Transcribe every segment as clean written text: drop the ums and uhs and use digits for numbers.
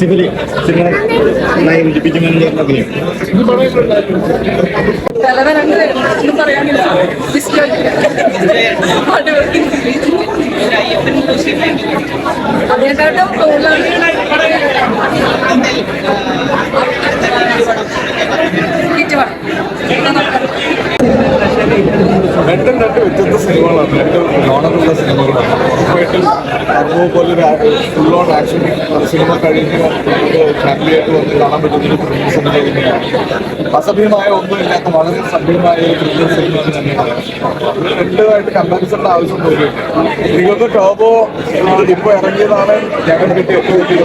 Basically cinema രണ്ടും രണ്ട് വ്യത്യസ്ത സിനിമകളാണ്, രണ്ടും നോണറുള്ള സിനിമകളാണ്. ഉറപ്പായിട്ടും അതുപോലൊരു ഫുൾ ഓൺ ആക്ഷൻ സിനിമ കഴിഞ്ഞ് ഫാമിലിയായിട്ട് വന്ന് കാണാൻ പറ്റുന്നൊരു ത്രില്ലർ സിനിമ തന്നെയാണ്. അസഭ്യമായ ഒന്നുമില്ലാത്ത വളരെ സഭ്യമായ ഒരു ത്രില്ലർ സിനിമ തന്നെയാണ്. രണ്ടുമായിട്ട് കമ്പാരിസണിന്റെ ആവശ്യം പോലും നിങ്ങൾക്ക് ടോബോ ഇപ്പോൾ ഇറങ്ങിയതാണ് ഞങ്ങളുടെ കിട്ടിയ ഏറ്റവും വലിയ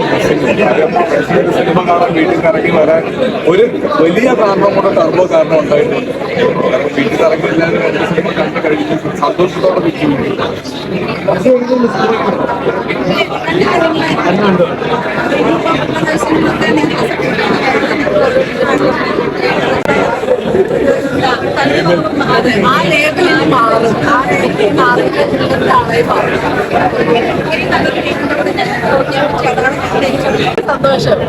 സിനിമ കാണാൻ വീട്ടിൽ നിന്ന് ഇറങ്ങി വരാൻ ഒരു വലിയ കാരണം കൂടെ ടർബോ കാരണം ഉണ്ടായിട്ടുണ്ട്. വീട്ടിൽ നിന്ന് ഇറങ്ങി എല്ലാവരും രണ്ട് സിനിമ കണ്ടു കഴിഞ്ഞ് സന്തോഷത്തോടെ വെച്ചു. ആ ലേബലിൽ മാറും, ആ ലേബലിൽ സന്തോഷം.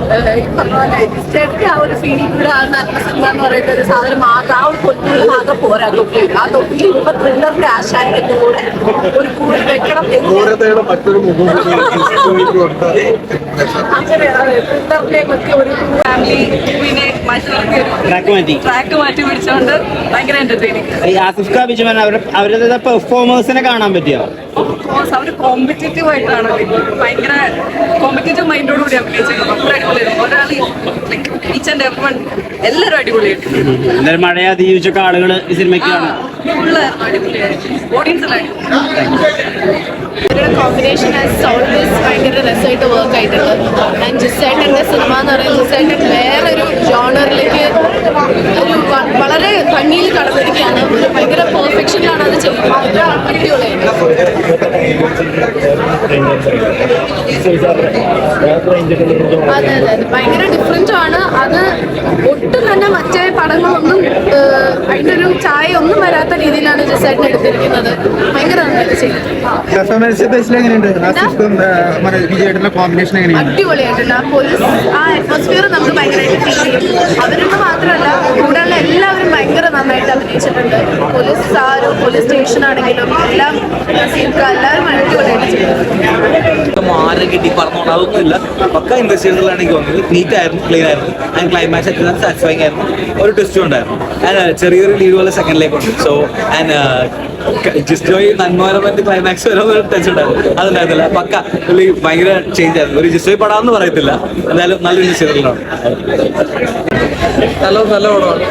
ചേട്ടൻ ആ ഒരു ഫീൽ കൂടെ ആ നല്ല സിനിമ എന്ന് പറയുന്ന ഒരു സാധനം മാത്രം ആ ഒരു കൊണ്ടുള്ള ഭാഗം പോരാ. തൊട്ടി ആ തൊട്ടിയിൽ ഇപ്പൊ ത്രില്ലറിന്റെ ആശാന്റെ കൂടെ ഒരു കൂടെ വെക്കണം മറ്റൊരു അങ്ങനെയാണ് ത്രില്ലറിനെ പറ്റി ഒരു ഫാമിലി മൂവിനെ ട്രാക്ക് മാറ്റി പിടിച്ചോണ്ട് ഭയങ്കര എന്റർടൈനിങ്. ആസിഫ് ഖാൻ, ബിജുമൻ അവരുടെ പെർഫോമേഴ്സിനെ കാണാൻ പറ്റിയോ? അവര് കോമ്പറ്റീറ്റീവ് ആയിട്ടാണ്, ഭയങ്കര കോമ്പറ്റീറ്റീവ് മൈൻഡോട് കൂടി അഭിനയിച്ചിരുന്നത്. ഒരാൾ ഈച്ച് ആൻഡ് എവരി വൺ എല്ലാവരും അടിപൊളിയായിട്ട്. എന്തായാലും മഴ അതിജീവിച്ചൊക്കെ ആളുകൾ ഈ സിനിമയ്ക്ക് ഫുള്ള് അടിപൊളിയായിട്ട് ഓഡിയൻസിലായിട്ട് കോമ്പിനേഷൻ ആസ് ഓൾവേസ് ഭയങ്കര രസമായിട്ട് വർക്ക് ആയിട്ടുള്ളത്. ആൻഡ് ജിസേട്ടൻ്റെ സിനിമ എന്ന് പറയുന്നത് ജിസേട്ടൻ വേറൊരു ജോണറിലേക്ക് ഒരു വളരെ ഭംഗിയിൽ കടന്നിരിക്കുകയാണ്. ഒരു ഭയങ്കര പെർഫെക്ഷനിലാണ് അത് ചെയ്യുന്നത്. അത് അടിപൊളിയായിട്ട്. അതെ അതെ അതെ, ഭയങ്കര ഡിഫറെൻറ്റും ആണ്. അത് ഒട്ടും തന്നെ മറ്റേ പടങ്ങളൊന്നും അതിൻ്റെ ഒരു ചായ ഒന്നും വരാത്ത രീതിയിലാണ് ജിസേട്ടൻ എടുത്തിരിക്കുന്നത്. ഭയങ്കര നന്നായിട്ട് ചെയ്യുന്നത്. അടിപൊളിയായിട്ടുണ്ട്. ആ പോലീസ് ആ അറ്റ്മോസ്ഫിയർ നമുക്ക് ഭയങ്കരമായിട്ട് ഫീൽ ചെയ്യും. അവരൊന്നും മാത്രമല്ല, കൂടെയുള്ള എല്ലാവരും ഭയങ്കര നന്നായിട്ട് അഭിനയിച്ചിട്ടുണ്ട്. പോലീസ് ആ ഒരു പോലീസ് സ്റ്റേഷൻ ആണെങ്കിലും എല്ലാം എല്ലാവരും അടിപൊളിയായിട്ട് ചെയ്തിട്ടുണ്ട്. ആരും കിട്ടി പറഞ്ഞോണ്ട് അതൊന്നുമില്ല. പക്ക ഇൻവെസ്റ്റേഴ്സിലാണെങ്കിൽ വന്നത് നീറ്റ് ആയിരുന്നു, ക്ലീൻ ആയിരുന്നു. ആൻഡ് ക്ലൈമാക്സ് എല്ലാം സാറ്റിസ്ഫൈങ് ആയിരുന്നു. ഒരു ട്വിസ്റ്റും ഉണ്ടായിരുന്നു. ആൻഡ് ചെറിയൊരു ലീഡ് പോലെ സെക്കൻഡിലേക്കുണ്ട്. സോ ആൻഡ് ജസ്റ്റ് ജോയ് നന്മോരമന്റെ ക്ലൈമാക്സ് വരെ ഒരു ടച്ച് ഉണ്ടായിരുന്നു. അതുണ്ടായിരുന്നില്ല. പക്ക ഭയങ്കര ചേഞ്ച് ആയിരുന്നു. ഒരു ജസ്റ്റ് ജോയ് പടാന്ന് പറയത്തില്ല, എന്തായാലും നല്ലൊരു ഇൻവെസ്റ്റേഴ്സിലാണ്. നല്ല പടമാണ്.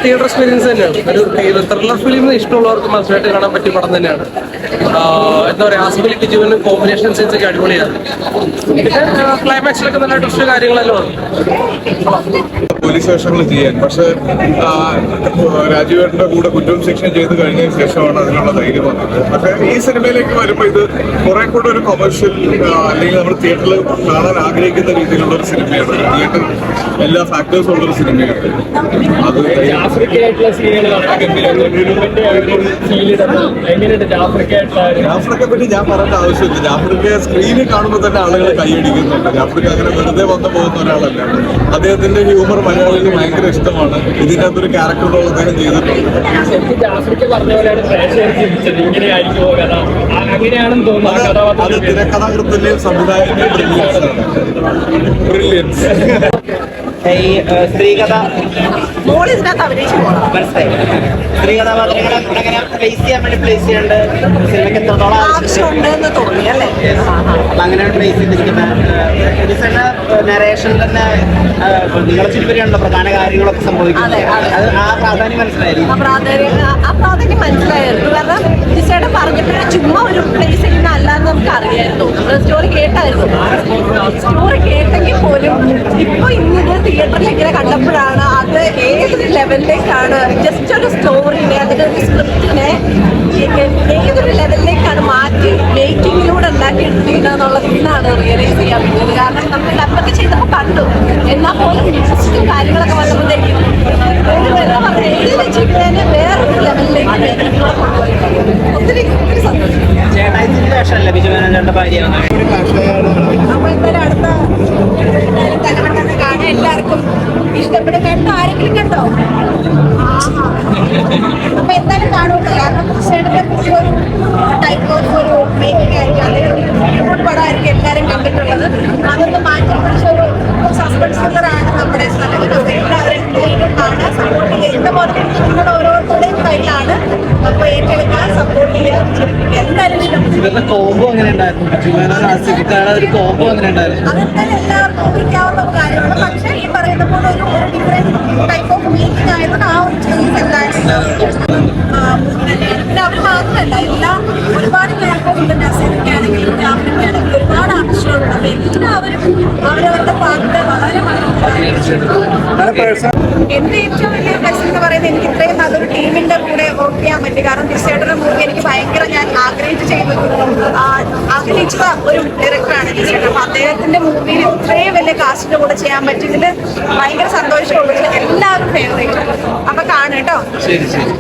തിയേറ്റർ എക്സ്പീരിയൻസ് തന്നെയാണ്. ഒരു ത്രില്ലർ ഫിലിം ഇഷ്ടമുള്ളവർക്ക് മനസ്സിലായിട്ട് കാണാൻ പറ്റിയ പടം തന്നെയാണ്. എന്താ പറയുക, ആസിഫലി ബിജുവിന് കോമ്പിനേഷൻ സെൻസ് ഒക്കെ അടിപൊളിയാണ്. പിന്നെ ക്ലൈമാക്സിലൊക്കെ നല്ല ട്വിസ്റ്റ് കാര്യങ്ങളെല്ലാം ഉണ്ട്. പോലീസ് വേഷങ്ങൾ ചെയ്യാൻ, പക്ഷെ രാജീവേട്ടന്റെ കൂടെ കുറ്റവും ശിക്ഷയും ചെയ്ത് കഴിഞ്ഞതിന് ശേഷമാണ് അതിനുള്ള ധൈര്യം വന്നത്. പക്ഷെ ഈ സിനിമയിലേക്ക് വരുമ്പോൾ ഇത് കുറെ കൂടെ ഒരു കൊമേഴ്ഷ്യൽ അല്ലെങ്കിൽ നമ്മൾ തിയേറ്ററിൽ കാണാൻ ആഗ്രഹിക്കുന്ന രീതിയിലുള്ള ഒരു സിനിമയാണ്. തിയേറ്റർ എല്ലാ ഫാക്ടേഴ്സും ഉള്ളൊരു സിനിമയാണ്. അത് ജാഫ്രിക്കെ പറ്റി ഞാൻ പറയേണ്ട ആവശ്യമില്ല. ജാഫ്രിക്കെ സ്ക്രീനിൽ കാണുമ്പോൾ തന്നെ ആളുകൾ കൈയടിക്കുന്നുണ്ട്. ജാഫ്രിക്ക അങ്ങനെ വെറുതെ വന്നു പോകുന്ന ഒരാളല്ല. അദ്ദേഹത്തിന്റെ ഹ്യൂമർ മലയാളികൾക്ക് ഭയങ്കര ഇഷ്ടമാണ്. ഇതിൻ്റെ അകത്തൊരു ക്യാരക്ടർ റോൾ അദ്ദേഹം ചെയ്തിട്ടുണ്ട്. അത് തിരക്കഥാകൃത്തിന്റെയും സംവിധായകന്റെയും ബ്രില്യൻസ്. ഈ സ്ത്രീകഥ മോളിതിനകത്ത് അഭിനയിച്ചു പോകണം. മനസ്സിലായി. സ്ത്രീ കഥാപാത്രങ്ങളെ എങ്ങനെ പ്ലേസ് ചെയ്യാൻ വേണ്ടി പ്ലേസ് ചെയ്യേണ്ട സിനിമയ്ക്ക് എത്രത്തോളം ആവശ്യമുണ്ടെന്ന് തോന്നി അല്ലേ? അങ്ങനെയാണ് പ്ലേസ് ചെയ്തിരിക്കുന്നത്. നരേഷൻ തന്നെ നിങ്ങളെ ചുറ്റുവരെയാണല്ലോ പ്രധാന കാര്യങ്ങളൊക്കെ സംഭവിക്കുന്നത്. അത് ആ പ്രാധാന്യം മനസ്സിലായിരുന്നു. ആ പ്രാധാന്യം മനസ്സിലായിരുന്നു. കാരണം ജിസേട്ടൻ പറഞ്ഞപ്പോഴേ ചുമ്മാ ഒരു പ്ലേസ് ചെയ്യുന്ന അല്ലാന്ന് നമുക്ക് അറിയായിരുന്നു. നമ്മൾ സ്റ്റോറി കേട്ടായിരുന്നു. സ്റ്റോറി കേട്ടെങ്കിൽ പോലും ഇപ്പൊ ഇന്നത് തിയേറ്ററിൽ ഇങ്ങനെ കണ്ടപ്പോഴാണ് അത് ഏതൊരു ലെവലിലേക്കാണ് ജസ്റ്റ് ഒരു സ്റ്റോറിനെ അതിന്റെ ഒരു സ്ക്രിപ്റ്റിനെ ഏതൊരു ലെവലിലേക്കാണ് മാറ്റി മേക്കിങ്ങിലൂടെ ഉണ്ടാക്കിയെടുത്തിരിക്കുന്നത് ഇന്നാണ് റിയലൈസ് ചെയ്യാൻ പറ്റുന്നത്. കാരണം നമ്മൾ ഡബൊക്കെ ചെയ്തപ്പോൾ കണ്ടു, എന്നാൽ പോലും ജസ്റ്റും കാര്യങ്ങളൊക്കെ വന്നപ്പോഴത്തേക്കും എഴുതി വെച്ചിരിക്കുന്നതിന് വേറൊരു ലെവലിലേക്ക് മേക്കിങ്ങിലൂടെ കൊണ്ടുപോയി ഒത്തിരി ഒത്തിരി സന്തോഷം. ചേട്ടായി വേഷമല്ലേ ബിജു മേനോന്റെ ഭാര്യയാണ്. അപ്പോൾ എന്തായാലും അടുത്ത എല്ലാവർക്കും ഇഷ്ടപ്പെടും. കണ്ടോ? ആരെങ്കിലും കണ്ടോ? അപ്പൊ എന്തായാലും കാണുള്ളൂ. കാരണം ജിസേട്ടന്റെ ഒരു ടൈപ്പ് ഓഫ് ഒരു മേക്കിംഗ് ആയിരിക്കും, അല്ലെങ്കിൽ പടമായിരിക്കും എല്ലാവരും കണ്ടിട്ടുള്ളത്. അതൊന്ന് മാറ്റി പിടിച്ച ഒരു സസ്പെൻസ് ത്രില്ലറാണ് നമ്മുടെ സ്ഥലത്ത്. എല്ലാവരും കാണാൻ സപ്പോർട്ട് ചെയ്യുക. ഇന്ന പോലെ നിങ്ങളുടെ ഓരോരുത്തരുടെയും കയ്യിലാണ്. അപ്പൊ ഏറ്റെടുക്കുക, സപ്പോർട്ട് ചെയ്യുക. എന്തായാലും ഇഷ്ടപ്പെട്ടു. ഇവരുടെ കോംബോ എങ്ങനെ ഉണ്ടായിരുന്നു? ഒരു കോംബോ എങ്ങനെ ഉണ്ടായിരുന്നു? അതെന്തായാലും എല്ലാവർക്കും ഉപയോഗിക്കാവുന്ന ഒരു കാര്യമാണ്. പക്ഷേ ഈ പറയുന്ന പോലെ ഒരു ഡിഫറെന്റ് ടൈപ്പ് ഓഫ് മീറ്റിംഗ് ആയതുകൊണ്ട് ആ ഒരു ചേഞ്ച് എന്തായാലും പിന്നെ അവർ മാത്രമല്ല, എല്ലാം ഒരുപാട് ക്യാരക്ടേഴ്സുണ്ട്. നസീറിക്കാണെങ്കിലും ജാഫ്രിക്കാണെങ്കിലും ഒരുപാട് ആർട്ടിസ്റ്റുകളുണ്ട്. അപ്പൊ എല്ലാവരും അവരവരുടെ പാട്ട് വളരെ എന്റെ ഏറ്റവും വലിയ ബ്ലെസ്സിംഗ് എന്ന് പറയുന്നത് എനിക്ക് ഇത്രയും നല്ലൊരു ടീമിന്റെ കൂടെ വർക്ക് ചെയ്യാൻ പറ്റി. കാരണം ജിസേട്ടന്റെ മൂവി എനിക്ക് ഭയങ്കര ഞാൻ ആഗ്രഹിച്ച ഒരു ഡയറക്ടറാണ് ജിസേട്ടൻ. അപ്പൊ അദ്ദേഹത്തിന്റെ മൂവിയിൽ ഇത്രയും വലിയ കാസ്റ്റിന്റെ കൂടെ ചെയ്യാൻ പറ്റിയതിൽ ഭയങ്കര സന്തോഷമുള്ളൂ. എല്ലാവരും ഫേവറേറ്റ്. അപ്പൊ കാണും കേട്ടോ. ശരി ശരി.